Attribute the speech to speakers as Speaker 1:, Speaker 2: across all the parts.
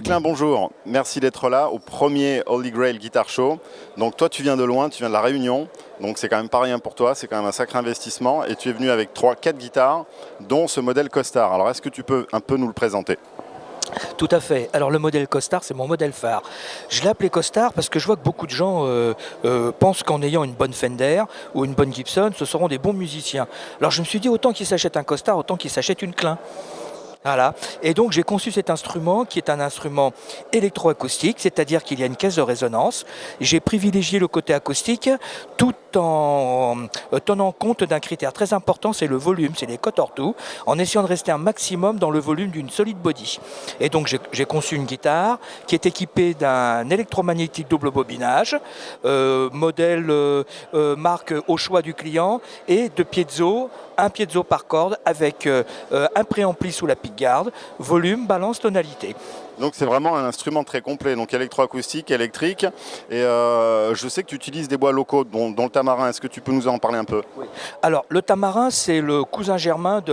Speaker 1: Philippe Klein, bonjour. Merci d'être là au premier Holy Grail Guitar Show. Donc toi, tu viens de loin, tu viens de La Réunion. Donc c'est quand même pas rien pour toi, c'est quand même un sacré investissement. Et tu es venu avec 3-4 guitares, dont ce modèle Costar. Alors est-ce que tu peux un peu nous le présenter ?
Speaker 2: Tout à fait. Alors le modèle Costar, c'est mon modèle phare. Je l'ai appelé Costar parce que je vois que beaucoup de gens pensent qu'en ayant une bonne Fender ou une bonne Gibson, ce seront des bons musiciens. Alors je me suis dit, autant qu'ils s'achètent un Costar, autant qu'ils s'achètent une Klein. Voilà. Et donc j'ai conçu cet instrument qui est un instrument électroacoustique, c'est-à-dire qu'il y a une caisse de résonance. J'ai privilégié le côté acoustique tout en tenant compte d'un critère très important, c'est le volume, c'est les cotes ortho, en essayant de rester un maximum dans le volume d'une solid body. Et donc j'ai conçu une guitare qui est équipée d'un électromagnétique double bobinage, modèle marque au choix du client, et de piezo, un piezo par corde avec un préampli sous la pickguard, volume, balance, tonalité.
Speaker 1: Donc c'est vraiment un instrument très complet, donc électroacoustique, électrique. Et je sais que tu utilises des bois locaux, dont le tamarin. Est-ce que tu peux nous en parler un peu ?
Speaker 2: Oui. Alors le tamarin, c'est le cousin germain du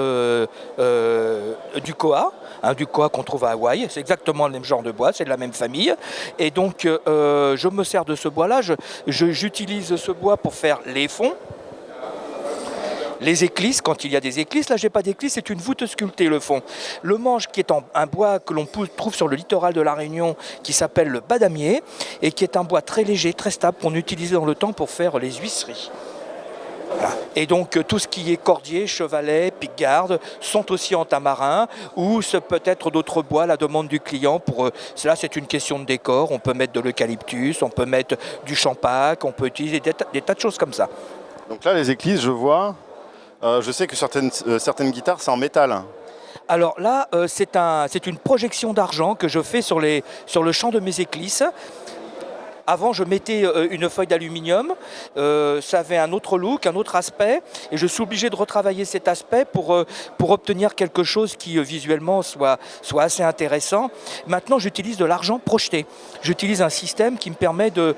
Speaker 2: koa, du koa qu'on trouve à Hawaï. C'est exactement le même genre de bois, c'est de la même famille. Et donc je me sers de ce bois-là. J'utilise ce bois pour faire les fonds. Les éclisses, quand il y a des éclisses, là j'ai pas d'éclisse, c'est une voûte sculptée le fond. Le manche qui est un bois que l'on trouve sur le littoral de la Réunion qui s'appelle le badamier et qui est un bois très léger, très stable qu'on utilise dans le temps pour faire les huisseries. Voilà. Et donc tout ce qui est cordier, chevalet, pickguard sont aussi en tamarin ou ce peut être d'autres bois à la demande du client. Pour cela c'est une question de décor, on peut mettre de l'eucalyptus, on peut mettre du champac, on peut utiliser des tas de choses comme ça.
Speaker 1: Donc là les éclisses, je vois. Je sais que certaines guitares, c'est en métal.
Speaker 2: Alors là, c'est une projection d'argent que je fais sur le champ de mes éclisses. Avant, je mettais une feuille d'aluminium. Ça avait un autre look, un autre aspect. Et je suis obligé de retravailler cet aspect pour obtenir quelque chose qui visuellement soit assez intéressant. Maintenant, j'utilise de l'argent projeté. J'utilise un système qui me permet de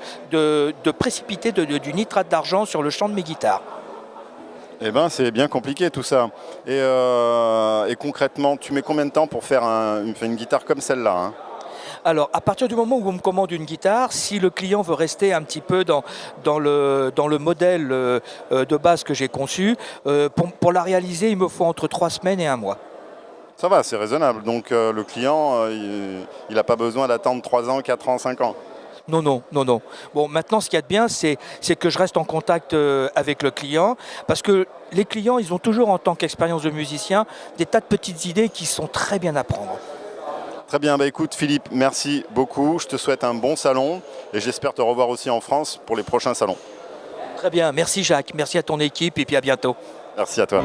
Speaker 2: précipiter du nitrate d'argent sur le champ de mes guitares.
Speaker 1: Eh bien, c'est bien compliqué tout ça. Et concrètement, tu mets combien de temps pour faire une guitare comme celle-là, hein ?
Speaker 2: Alors, à partir du moment où on me commande une guitare, si le client veut rester un petit peu dans le modèle de base que j'ai conçu, pour la réaliser, il me faut entre 3 semaines et 1 mois.
Speaker 1: Ça va, c'est raisonnable. Donc le client, il n'a pas besoin d'attendre 3 ans, 4 ans, 5 ans.
Speaker 2: Non. Bon, maintenant, ce qu'il y a de bien, c'est que je reste en contact avec le client, parce que les clients, ils ont toujours, en tant qu'expérience de musicien, des tas de petites idées qui sont très bien à prendre.
Speaker 1: Très bien, écoute Philippe, merci beaucoup. Je te souhaite un bon salon et j'espère te revoir aussi en France pour les prochains salons.
Speaker 2: Très bien, merci Jacques, merci à ton équipe et puis à bientôt.
Speaker 1: Merci à toi.